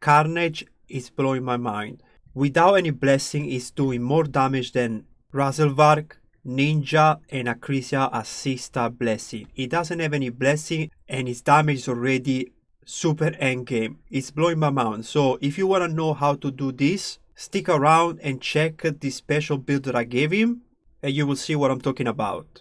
Carnage is blowing my mind. Without any blessing, it's doing more damage than Razelvarg, Ninja, and Acrisia as 6-star blessing. It doesn't have any blessing and its damage is already super endgame. It's blowing my mind. So if you want to know how to do this, stick around and check the special build that I gave him and you will see what I'm talking about.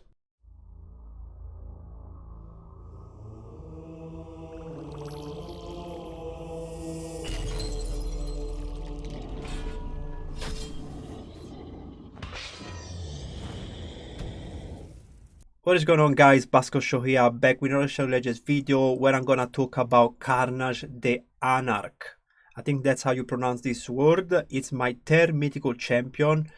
What is going on, guys? Basco Show here, back with another Shadow Legends video where I'm gonna talk about Carnage the Anarch. I think that's how you pronounce this word. It's my third mythical champion.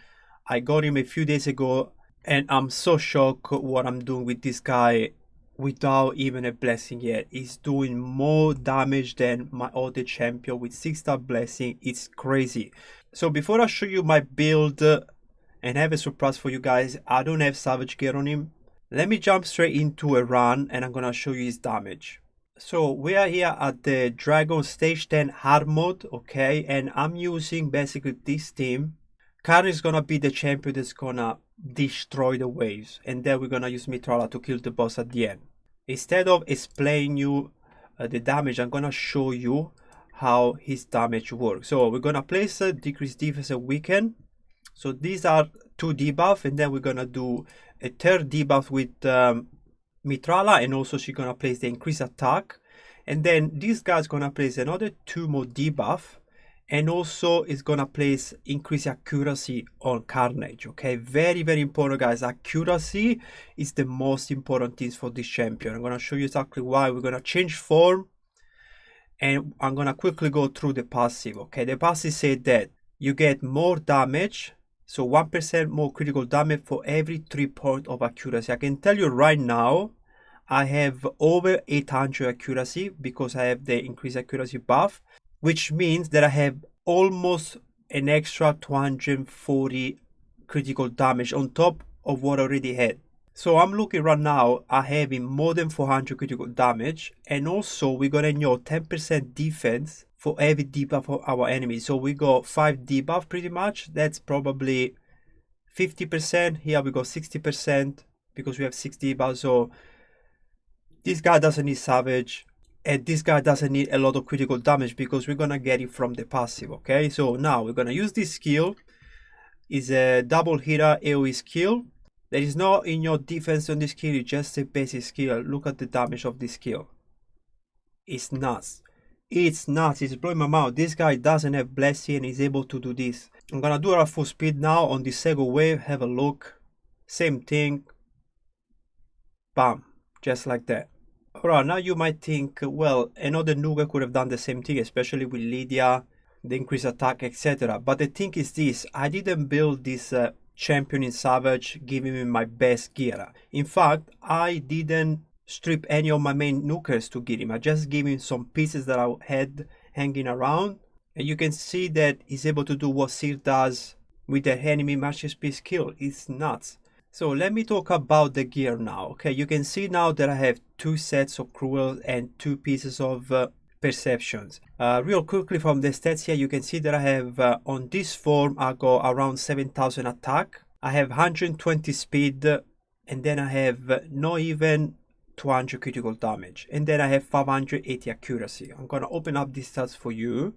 I got him a few days ago and I'm so shocked what I'm doing with this guy without even a blessing yet. He's doing more damage than my other champion with 6-star blessing. It's crazy. So before I show you my build and have a surprise for you guys, I don't have Savage Gear on him. Let me jump straight into a run and I'm gonna show you his damage. So we are here at the Dragon Stage 10 hard mode, okay, and I'm using basically this team. Karnage is gonna be the champion that's gonna destroy the waves, and then we're gonna use Mithrala to kill the boss at the end. Instead of explaining you the damage, I'm gonna show you how his damage works. So we're gonna place a decrease defense and weaken. So these are 2 debuff, and then we're gonna do a 3rd debuff with Mithrala, and also she's gonna place the increased attack, and then this guy's gonna place another 2 more debuff, and also is gonna place increased accuracy on Carnage. Okay, very important, guys. Accuracy is the most important thing for this champion. I'm gonna show you exactly why. We're gonna change form and I'm gonna quickly go through the passive. Okay, the passive said that you get more damage, so 1% more critical damage for every 3 points of accuracy. I can tell you right now, I have over 800 accuracy because I have the increased accuracy buff, which means that I have almost an extra 240 critical damage on top of what I already had. So I'm looking right now, I have more than 400 critical damage, and also we're gonna know 10% defense for every debuff of our enemy. So we got 5 debuff pretty much. That's probably 50%. Here we got 60% because we have 6 debuffs. So this guy doesn't need Savage, and this guy doesn't need a lot of critical damage because we're gonna get it from the passive. Okay, so now we're gonna use this skill. It's a double hitter AoE skill. There is no in your defense on this skill, it's just a basic skill. Look at the damage of this skill. It's nuts. It's nuts. It's blowing my mind. This guy doesn't have blessing and is able to do this. I'm gonna do it at full speed now on the second wave. Have a look. Same thing. Bam. Just like that. Alright, now you might think, well, another Nuga could have done the same thing, especially with Lydia, the increased attack, etc. But the thing is this, I didn't build this champion in Savage giving me my best gear. In fact, I didn't strip any of my main nukers to get him. I just gave him some pieces that I had hanging around, and you can see that he's able to do what Seer does with the enemy master speed skill. It's nuts. So let me talk about the gear now. Okay, you can see now that I have 2 sets of cruel and 2 pieces of perceptions. Real quickly from the stats here, you can see that I have on this form I go around 7,000 attack, I have 120 speed, and then I have not even 200 critical damage, and then I have 580 accuracy. I'm gonna open up these stats for you.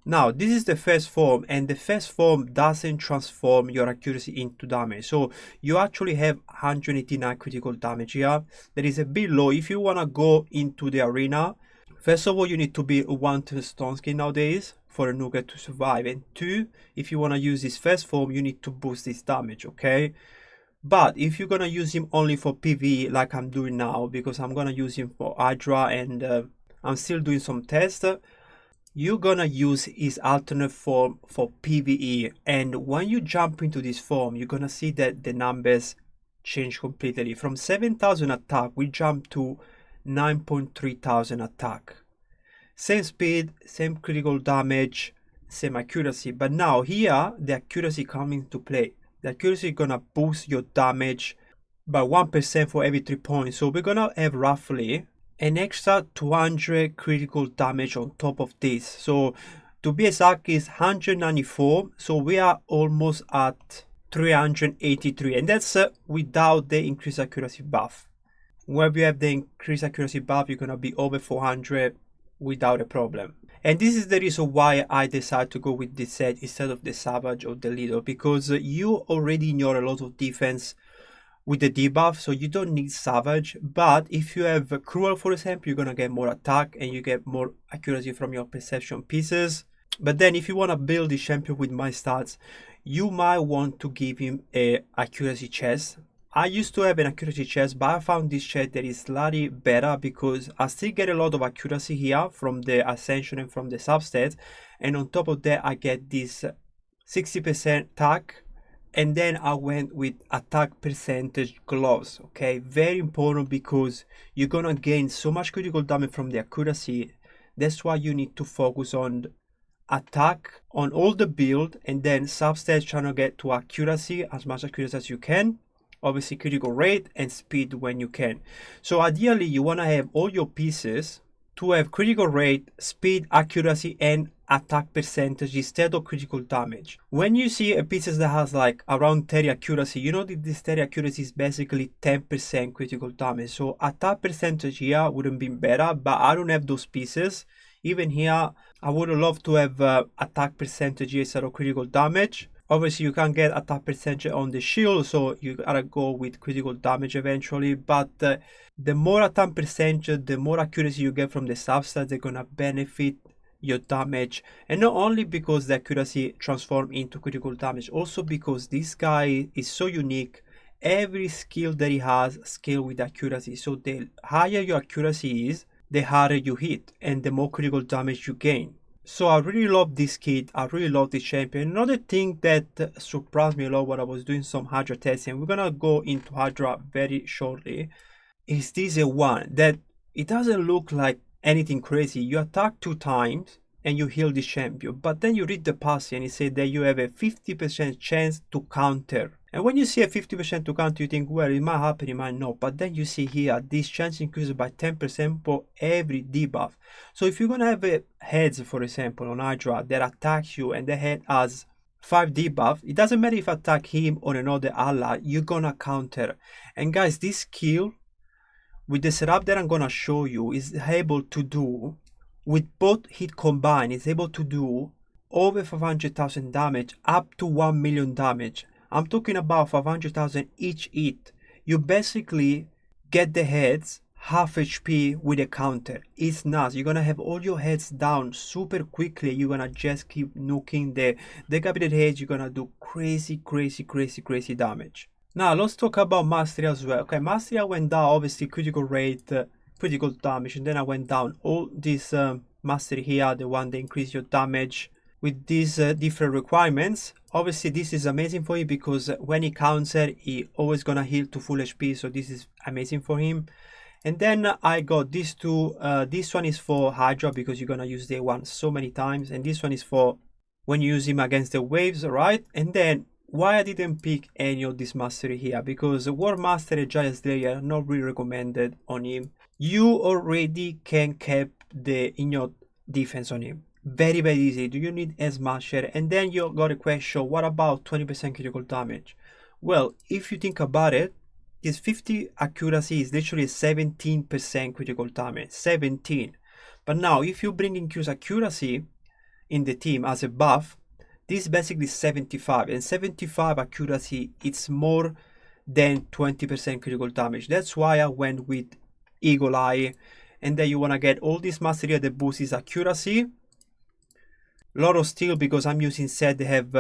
Now this is the first form, and the first form doesn't transform your accuracy into damage, so you actually have 189 critical damage here. That is a bit low. If you want to go into the arena, first of all you need to be 1 to stone skin nowadays for a Nuga to survive, and 2, if you want to use this first form you need to boost this damage. Okay, but if you're gonna use him only for PvE like I'm doing now, because I'm gonna use him for Hydra and I'm still doing some tests, you're gonna use his alternate form for PvE, and when you jump into this form you're gonna see that the numbers change completely. From 7,000 attack we jump to 9,300 attack. Same speed, same critical damage, same accuracy, but now here the accuracy comes into play. The accuracy is gonna boost your damage by 1% for every 3 points. So we're gonna have roughly an extra 200 critical damage on top of this. So To be exact is 194, so we are almost at 383, and that's without the increased accuracy buff. When we have the increased accuracy buff, you're gonna be over 400 without a problem. And this is the reason why I decided to go with this set instead of the Savage or the Leader, because you already ignore a lot of defense with the debuff, so you don't need Savage. But if you have Cruel, for example, you're gonna get more attack and you get more accuracy from your perception pieces. But then if you want to build the champion with my stats, you might want to give him a accuracy chest. I used to have an accuracy chest, but I found this chest that is slightly better because I still get a lot of accuracy here from the Ascension and from the substats, and on top of that I get this 60% attack, and then I went with attack percentage gloves. Okay, very important because you're gonna gain so much critical damage from the accuracy. That's why you need to focus on attack on all the build, and then substats trying to get to accuracy, as much accuracy as you can, obviously critical rate and speed when you can. So ideally you want to have all your pieces to have critical rate, speed, accuracy and attack percentage instead of critical damage. When you see a pieces that has like around 30 accuracy, you know that this 30 accuracy is basically 10% critical damage. So attack percentage here wouldn't be better, but I don't have those pieces. Even here, I would love to have attack percentage instead of critical damage. Obviously, you can't get attack percentage on the shield, so you gotta go with critical damage eventually. But the more attack percentage, the more accuracy you get from the substats, they're gonna benefit your damage. And not only because the accuracy transforms into critical damage, also because this guy is so unique. Every skill that he has scale with accuracy. So the higher your accuracy is, the harder you hit and the more critical damage you gain. So I really love this kit, I really love this champion. Another thing that surprised me a lot when I was doing some Hydra testing, we're gonna go into Hydra very shortly, is this a one that it doesn't look like anything crazy. You attack 2 times and you heal this champion, but then you read the passive and it says that you have a 50% chance to counter. And when you see a 50% to counter, you think, well, it might happen, it might not. But then you see here, this chance increases by 10% for every debuff. So if you're gonna have a heads, for example, on Hydra that attacks you and the head has 5 debuff, it doesn't matter if you attack him or another ally, you're gonna counter. And guys, this skill, with the setup that I'm gonna show you, is able to do, with both hit combined, is able to do over 500,000 damage, up to 1 million damage. I'm talking about 500,000 each hit. You basically get the heads half HP with a counter. It's nuts. You're gonna have all your heads down super quickly. You're gonna just keep nuking the decapitated heads. You're gonna do crazy damage. Now let's talk about Mastery as well. Okay, Mastery I went down, obviously critical rate, critical damage, and then I went down all this Mastery here, the one that increase your damage with these different requirements. Obviously this is amazing for you because when he counter, he always gonna heal to full HP, so this is amazing for him. And then I got these two. This one is for Hydra because you're gonna use day one so many times, and this one is for when you use him against the waves, right? And then why I didn't pick any of this Mastery here, because War Master and Giant Slayer are not really recommended on him. You already can cap the Ignore defense on him. Very easy. Do you need a Smasher? And then you got a question, what about 20% critical damage? Well, if you think about it, his 50 accuracy is literally 17% critical damage. 17. But now if you bring increased accuracy in the team as a buff, this is basically 75, and 75 accuracy, it's more than 20% critical damage. That's why I went with Eagle Eye. And then you want to get all this mastery that boosts his accuracy. Lot of steel because I'm using set they have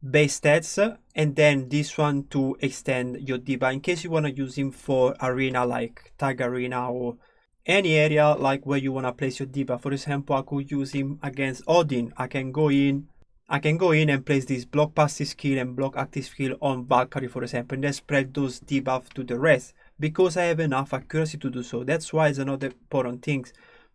base stats, and then this one to extend your debuff in case you want to use him for arena like tag arena or any area like where you want to place your debuff. For example, I could use him against Odin. I can go in and place this block passive skill and block active skill on Valkyrie, for example, and then spread those debuffs to the rest because I have enough accuracy to do so. That's why it's another important thing.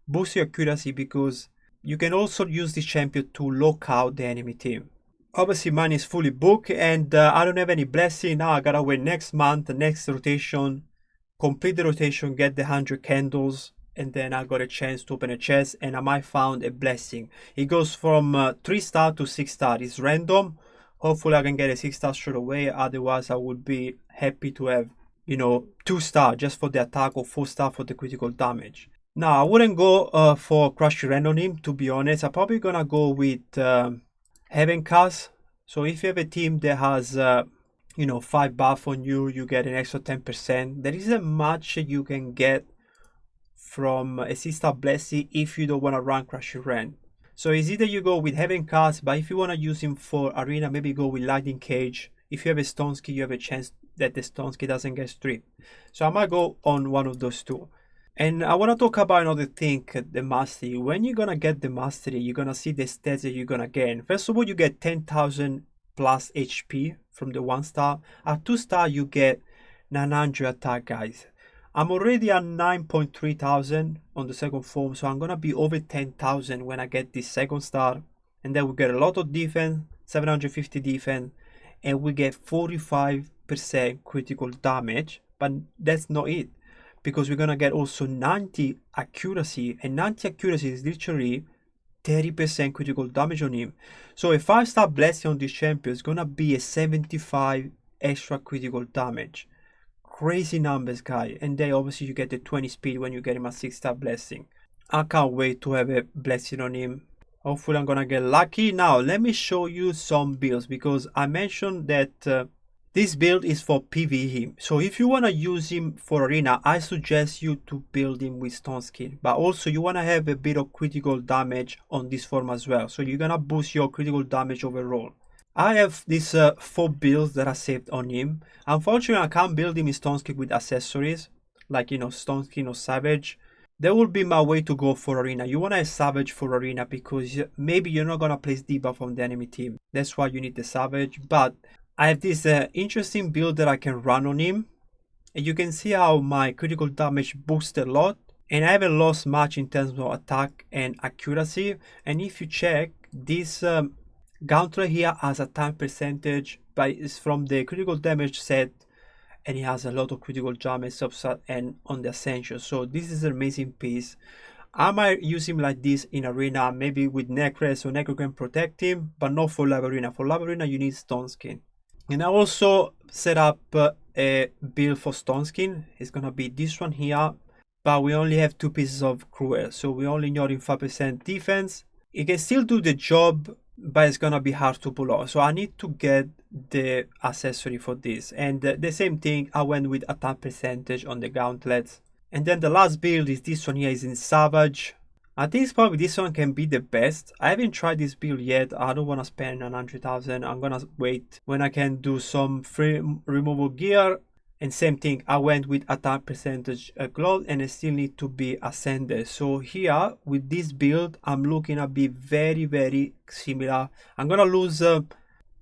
Boost your accuracy because you can also use this champion to lock out the enemy team. Obviously mine is fully booked and I don't have any blessing. Now I gotta wait next month, the next rotation, complete the rotation, get the 100 candles, and then I got a chance to open a chest, and I might found a blessing. It goes from 3 star to 6 star. It's random. Hopefully I can get a 6 star straight away, otherwise I would be happy to have, you know, 2 star just for the attack or 4 star for the critical damage. Now I wouldn't go for crush rend on him, to be honest. I'm probably gonna go with Heaven Cast. So if you have a team that has you know, 5 buff on you, you get an extra 10%. There isn't much you can get from a 6-star blessing if you don't want to run Crush Rend. So it's either you go with Heaven Cast, but if you want to use him for arena, maybe go with Lightning Cage. If you have a Stonsky, you have a chance that the Stonsky doesn't get stripped. So I might go on one of those two. And I want to talk about another thing, the Mastery. When you're going to get the Mastery, you're going to see the stats that you're going to gain. First of all, you get 10,000 plus HP from the 1 star. At 2 star, you get 900 attack, guys. I'm already at 9.3 thousand on the second form, so I'm gonna be over 10,000 when I get this second star. And then we get a lot of defense, 750 defense, and we get 45% critical damage. But that's not it, because we're gonna get also 90 accuracy, and 90 accuracy is literally 30% critical damage on him. So a 5-star blessing on this champion is gonna be a 75 extra critical damage. Crazy numbers, guy. And then obviously you get the 20 speed when you get him a 6-star blessing. I can't wait to have a blessing on him. Hopefully I'm gonna get lucky. Now let me show you some builds, because I mentioned that this build is for PvE. So if you want to use him for arena, I suggest you to build him with Stone Skin. But also you want to have a bit of critical damage on this form as well. So you're gonna boost your critical damage overall. I have these 4 builds that I saved on him. Unfortunately, I can't build him in Stone Skin with accessories, like, you know, Stone Skin or Savage. That will be my way to go for arena. You want to have Savage for arena because maybe you're not going to place debuff on the enemy team. That's why you need the Savage. But I have this interesting build that I can run on him. And you can see how my critical damage boosted a lot. And I haven't lost much in terms of attack and accuracy. And if you check, this Gauntlet here has a time percentage, but it's from the critical damage set, and it has a lot of critical damage subset and on the Ascension. So this is an amazing piece. I might use him like this in arena, maybe with Necro, so Necro can protect him, but not for Live Arena. For Live Arena you need Stone Skin. And I also set up a build for Stone Skin. It's gonna be this one here, but we only have 2 pieces of Cruel, so we only need 5% defense. It can still do the job, but it's gonna be hard to pull off. So I need to get the accessory for this. And the same thing, I went with attack percentage on the gauntlets. And then the last build is this one here, is in Savage. I think probably this one can be the best. I haven't tried this build yet. I don't want to spend 100,000. I'm gonna wait when I can do some free removal gear. And same thing, I went with attack percentage glove, and I still need to be ascended. So here with this build, I'm looking at be very similar. I'm gonna lose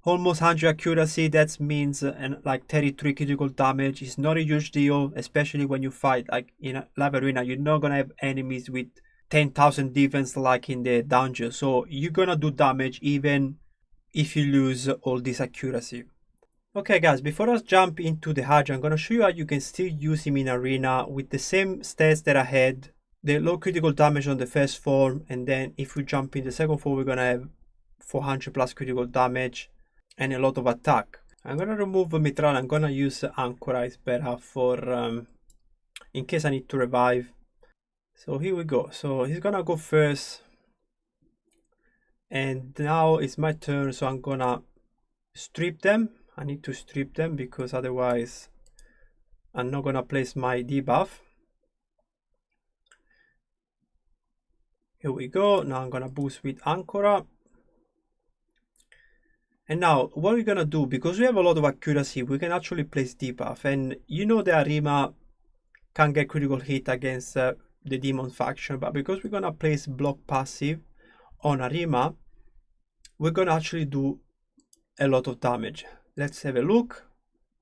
almost 100 accuracy. That means like 33 critical damage. It's not a huge deal, especially when you fight like in a live arena. You're not gonna have enemies with 10,000 defense like in the dungeon. So you're gonna do damage even if you lose all this accuracy. Okay guys, before I jump into the Hydra, I'm going to show you how you can still use him in arena with the same stats that I had. The low critical damage on the first form, and then if we jump in the second form, we're going to have 400 plus critical damage and a lot of attack. I'm going to remove Mitral. I'm going to use Anchorize better for in case I need to revive. So here we go. So he's going to go first. And now it's my turn, so I'm going to strip them. I need to strip them because otherwise I'm not gonna place my debuff. Here we go. Now I'm gonna boost with Ancora. And now what we're gonna do, because we have a lot of accuracy, we can actually place debuff. And you know the Arima can get critical hit against the demon faction, but because we're gonna place block passive on Arima, we're gonna actually do a lot of damage. Let's have a look.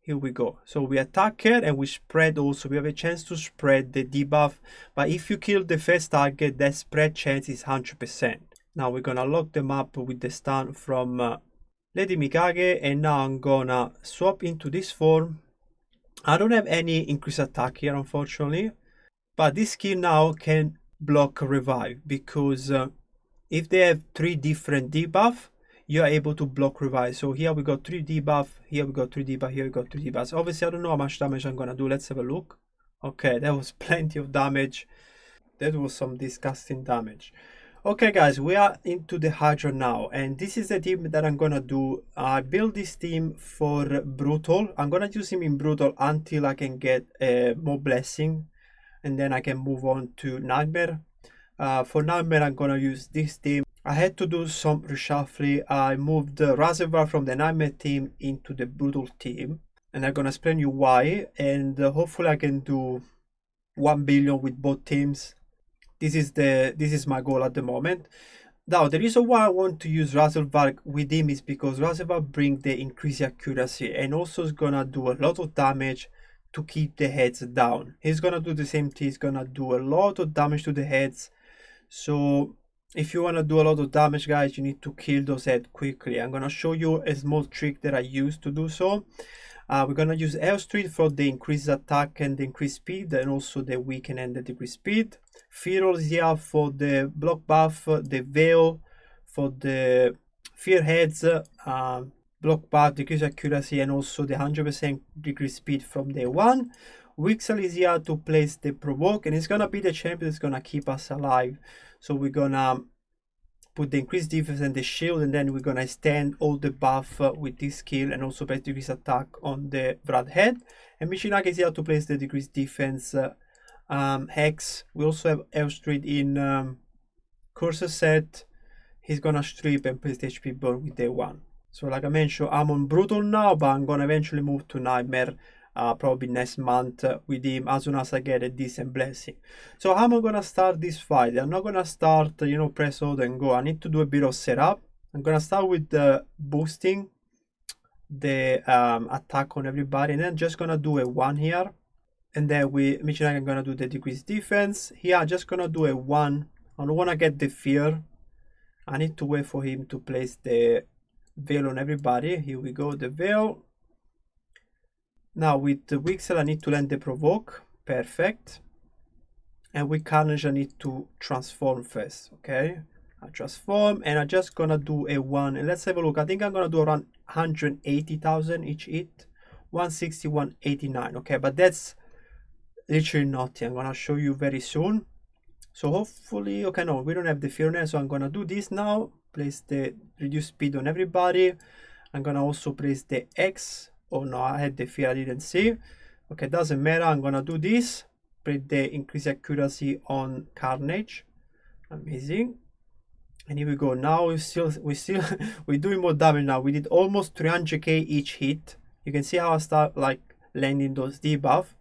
Here we go. So we attack her and we spread also. We have a chance to spread the debuff. But if you kill the first target, that spread chance is 100%. Now we're gonna lock them up with the stun from Lady Mikage. And now I'm gonna swap into this form. I don't have any increased attack here, unfortunately. But this skill now can block revive because if they have 3 different debuff, you are able to block revive. So here we got 3 debuff, here we got 3 debuff, here we got 3 debuffs. Obviously I don't know how much damage I'm gonna do. Let's have a look. Okay, that was plenty of damage. That was some disgusting damage. Okay guys, we are into the Hydra now, and this is the team that I'm gonna do. I built this team for Brutal. I'm gonna use him in Brutal until I can get more Blessing, and then I can move on to Nightmare. For Nightmare I'm gonna use this team. I had to do some reshuffling. I moved Razevar from the Nightmare team into the Brutal team, and I'm gonna explain you why, and hopefully I can do 1 billion with both teams. This is my goal at the moment. Now the reason why I want to use Razelvar with him is because Razelvar brings the increased accuracy and also is gonna do a lot of damage to keep the heads down. He's gonna do the same thing, he's gonna do a lot of damage to the heads. So if you wanna do a lot of damage guys, you need to kill those heads quickly. I'm gonna show you a small trick that I use to do so. We're gonna use Air Street for the increased attack and the increased speed, and also the weaken and the decreased speed. Fear here for the block buff, the Veil for the Fear Heads, block buff, decreased accuracy, and also the 100% decreased speed from day one. Wixel is here to place the provoke, and it's gonna be the champion that's gonna keep us alive. So we're gonna put the increased defense and the shield, and then we're gonna extend all the buff with this skill, and also place decreased attack on the Brad head. And Michinaka is here to place the decreased defense Hex. We also have Airstreet in Cursor set. He's gonna strip and place the HP burn with day one. So like I mentioned, I'm on Brutal now, but I'm gonna eventually move to Nightmare probably next month with him as soon as I get a decent blessing. So how am I gonna start this fight? I'm not gonna start, you know, press hold and go. I need to do a bit of setup. I'm gonna start with boosting the attack on everybody, and then just gonna do a 1 here. And then with Michinaka I'm gonna do the decreased defense. Here I'm just gonna do a 1. I don't wanna get the fear. I need to wait for him to place the veil on everybody. Here we go, the veil. Now with the Wixel I need to land the provoke. Perfect. And with Carnage I need to transform first. Okay, I transform and I'm just gonna do a 1. And let's have a look. I think I'm gonna do around 180,000 each hit. 160, 189. Okay, but that's literally nothing. I'm gonna show you very soon. So hopefully, okay, no, we don't have the fear now, so I'm gonna do this now. Place the reduce speed on everybody. I'm gonna also place the X. Oh no, I had the fear, I didn't see. Okay, doesn't matter. I'm gonna do this. Place the increased accuracy on Carnage. Amazing. And here we go. Now we're doing more damage now. We did almost 300k each hit. You can see how I start like landing those debuff.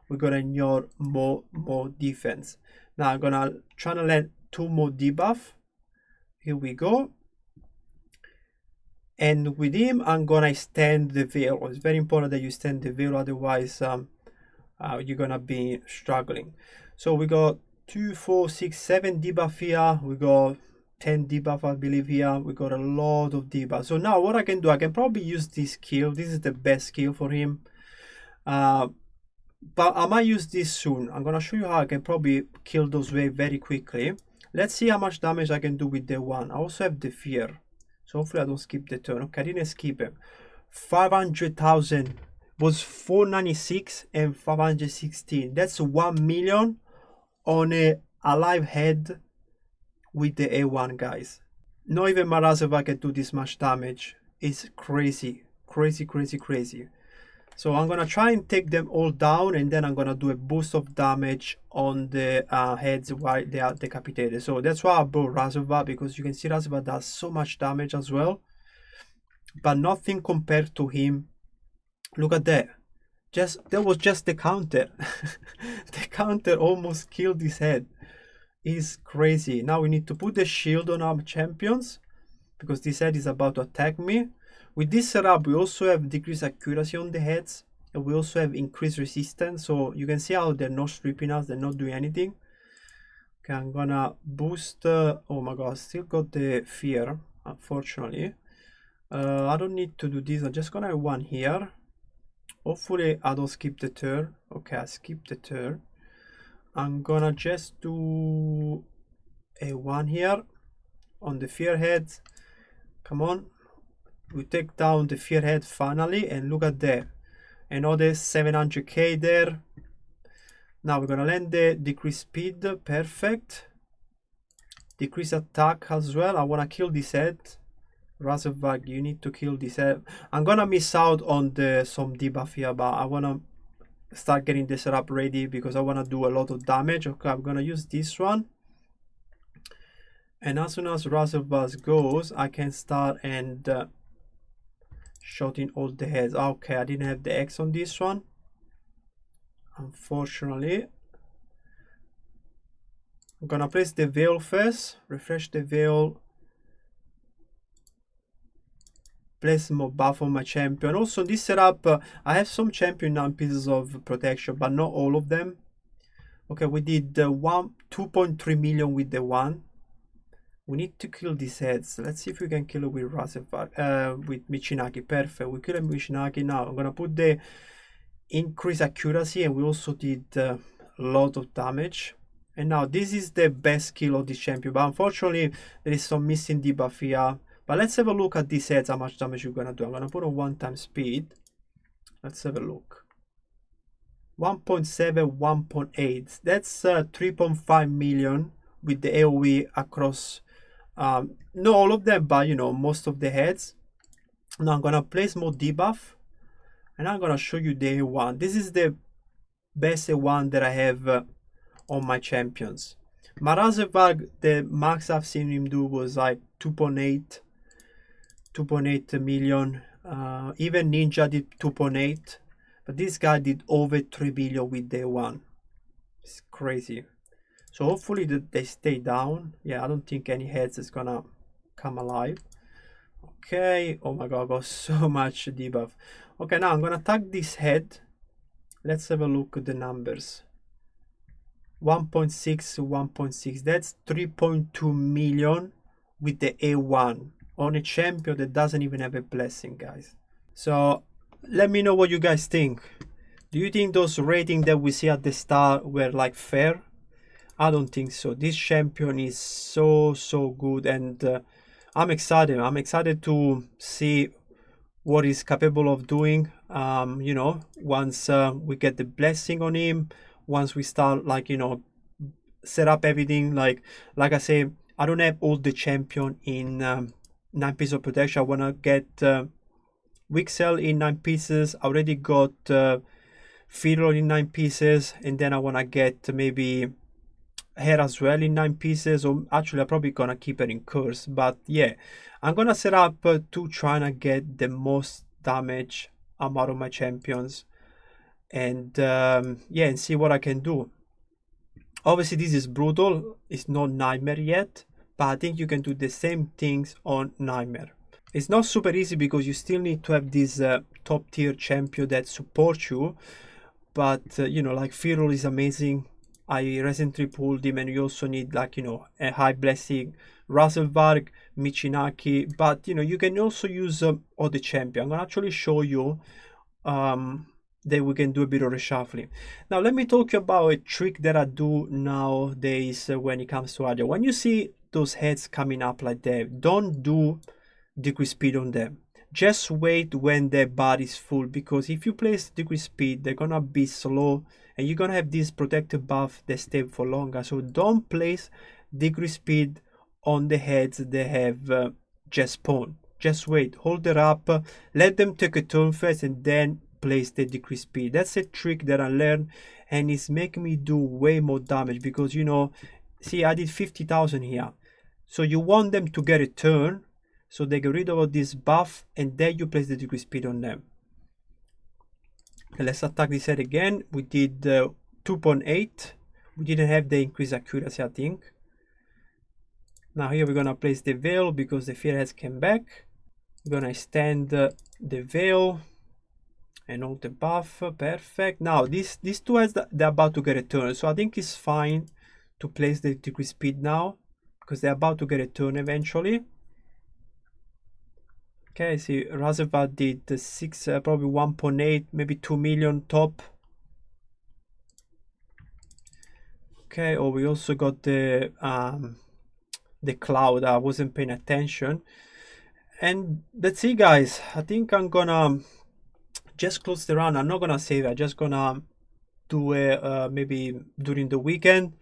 We're gonna ignore more defense. Now I'm gonna try to land 2 more debuff. Here we go. And with him, I'm gonna extend the veil. It's very important that you extend the veil, otherwise you're gonna be struggling. So we got 2, 4, 6, 7 debuff here. We got 10 debuff, I believe here. We got a lot of debuff. So now what I can do, I can probably use this skill. This is the best skill for him. But I might use this soon. I'm gonna show you how I can probably kill those waves very quickly. Let's see how much damage I can do with the 1. I also have the fear. So hopefully I don't skip the turn. Okay, I didn't skip him. 500,000 was 496 and 516. That's 1 million on a alive head with the A1, guys. Not even Marazova can do this much damage. It's crazy. Crazy, crazy, crazy. So I'm gonna try and take them all down, and then I'm gonna do a boost of damage on the heads while they are decapitated. So that's why I brought Razova, because you can see Razova does so much damage as well, but nothing compared to him. Look at that. That was just the counter. The counter almost killed his head. It's crazy. Now we need to put the shield on our champions, because this head is about to attack me. With this setup, we also have decreased accuracy on the heads, and we also have increased resistance. So you can see how they're not stripping us, they're not doing anything. Okay, I'm gonna boost. Oh my god, I still got the fear, unfortunately. I don't need to do this. I'm just gonna have 1 here. Hopefully, I don't skip the turn. Okay, I skipped the turn. I'm gonna just do a 1 here on the Fearhead. Come on, we take down the Fearhead finally, and look at that, another 700k there. Now we're gonna land the decrease speed, perfect. Decrease attack as well. I wanna kill this head. Razorback, you need to kill this head. I'm gonna miss out on some debuff here, but I wanna start getting the setup ready because I wanna do a lot of damage. Okay, I'm gonna use this one. And as soon as Razorback goes, I can start and shooting all the heads. Okay, I didn't have the X on this one, unfortunately. I'm gonna place the veil first, refresh the veil, place more buff on my champion. Also, this setup, I have some champion 9 pieces of protection, but not all of them. Okay, we did 2.3 million with the 1. We need to kill these heads. Let's see if we can kill it with Razorback, with Michinaki. Perfect. We kill Michinaki now. I'm gonna put the increased accuracy, and we also did a lot of damage. And now this is the best skill of this champion, but unfortunately there is some missing debuff here. But let's have a look at these heads, how much damage you're gonna do. I'm gonna put on 1 time speed. Let's have a look. 1.7, 1.8. That's 3.5 million with the AoE across, not all of them, but you know, most of the heads. Now I'm gonna place more debuff, and I'm gonna show you the A1. This is the best A1 that I have on my champions. Razorback, the max I've seen him do was like 2.8 million. Even Ninja did 2.8, but this guy did over 3 million with day 1. It's crazy. So hopefully they stay down. Yeah, I don't think any heads is gonna come alive. Okay, oh my god, I got so much debuff. Okay, now I'm gonna attack this head. Let's have a look at the numbers. 1.6, 1.6, that's 3.2 million with the A1 on a champion that doesn't even have a blessing, guys. So let me know what you guys think. Do you think those ratings that we see at the start were like fair? I don't think so. This champion is so good, and I'm excited to see what he's capable of doing. You know, once we get the blessing on him, once we start, like, you know, set up everything, like I say, I don't have all the champion in 9 pieces of protection. I want to get Wixel in 9 pieces. I already got Fiddle in 9 pieces, and then I want to get maybe Hair as well in 9 pieces, or actually I'm probably gonna keep it in curse. But yeah, I'm gonna set up to try and get the most damage out of my champions, and yeah, and see what I can do. Obviously this is brutal, it's not Nightmare yet, but I think you can do the same things on Nightmare. It's not super easy because you still need to have this top tier champion that supports you, but you know, like Fiddle is amazing. I recently pulled him, and you also need, like, you know, a high blessing, Razorback, Michinaki, but you know, you can also use other champion. I'm gonna actually show you that we can do a bit of reshuffling. Now let me talk about a trick that I do nowadays when it comes to Hydra. When you see those heads coming up like that, don't do decrease speed on them. Just wait when their bar is full, because if you place decrease speed, they're gonna be slow, and you're gonna have this protective buff that stay for longer. So don't place decrease speed on the heads that have just spawned. Just wait, hold it up, let them take a turn first, and then place the decrease speed. That's a trick that I learned, and it's making me do way more damage, because, you know, see, I did 50,000 here. So you want them to get a turn, so they get rid of this buff, and then you place the decrease speed on them. Okay, let's attack this head again. We did 2.8. We didn't have the increased accuracy, I think. Now here we're gonna place the veil because the fear has come back. We're gonna extend the veil and all the buff. Perfect. Now these two heads, they're about to get a turn, so I think it's fine to place the decrease speed now because they're about to get a turn eventually. Okay, see, Razorback did the 6, probably 1.8, maybe 2 million top. Okay, oh, we also got the cloud. I wasn't paying attention. And that's it, guys. I think I'm gonna just close the run. I'm not gonna save it. I'm just gonna do it maybe during the weekend.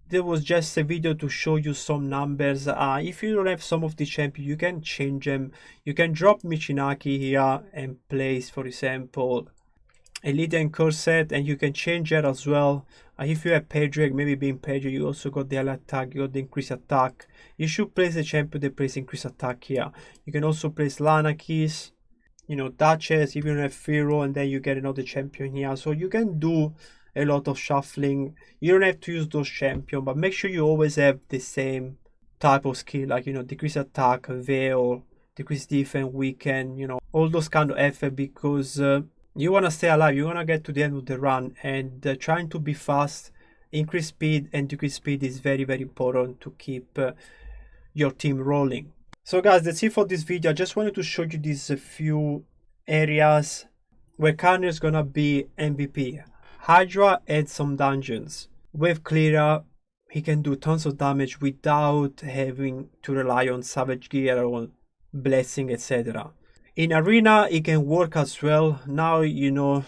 There was just a video to show you some numbers. If you don't have some of the champions, you can change them. You can drop Michinaki here and place, for example, Elite and Corset, and you can change that as well. If you have Pedric, maybe being Pedric, you also got the ally attack, you got the increased attack. You should place the champion that plays increased attack here. You can also place Lanakis, you know, Duchess, if you don't have Pharaoh, and then you get another champion here. So you can do a lot of shuffling. You don't have to use those champions, but make sure you always have the same type of skill, like, you know, decrease attack, veil, decrease defense, weaken, you know, all those kind of effort, because you want to stay alive. You want to get to the end of the run, and trying to be fast, increase speed and decrease speed is very, very important to keep your team rolling. So guys, that's it for this video. I just wanted to show you these few areas where Carnage is gonna be MVP. Hydra adds some dungeons. With Clearer, he can do tons of damage without having to rely on Savage Gear or Blessing, etc. In Arena, it can work as well. Now, you know,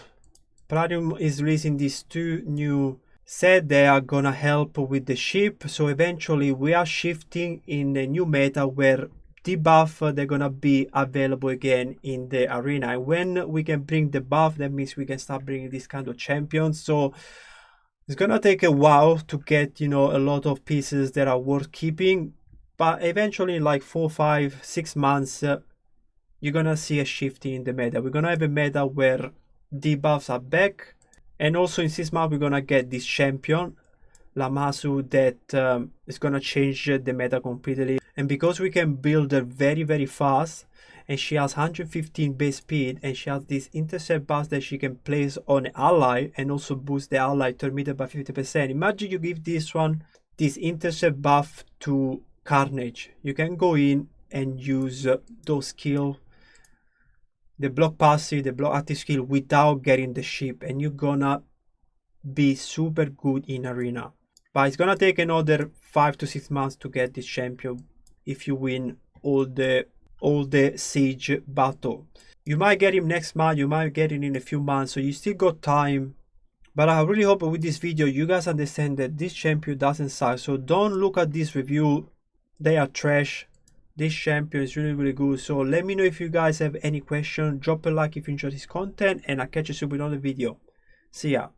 Platinum is releasing these two new sets. They are gonna help with the ship. So eventually we are shifting in a new meta where debuff, they're gonna be available again in the arena. And when we can bring the buff, that means we can start bringing this kind of champions. So it's gonna take a while to get, you know, a lot of pieces that are worth keeping. But eventually, like 4, 5, 6 months, you're gonna see a shift in the meta. We're gonna have a meta where debuffs are back, and also in 6 months we're gonna get this champion Lamasu that is gonna change the meta completely. And because we can build her very, very fast, and she has 115 base speed, and she has this intercept buff that she can place on an ally and also boost the ally turn meter by 50%. Imagine you give this intercept buff to Carnage. You can go in and use those skills, the block passive, the block active skill, without getting the ship, and you're gonna be super good in arena. But it's gonna take another 5 to 6 months to get this champion if you win all the siege battle. You might get him next month, you might get him in a few months, so you still got time. But I really hope with this video you guys understand that this champion doesn't suck. So don't look at this review, they are trash. This champion is really, really good. So let me know if you guys have any question. Drop a like if you enjoyed this content, and I'll catch you soon with another video. See ya.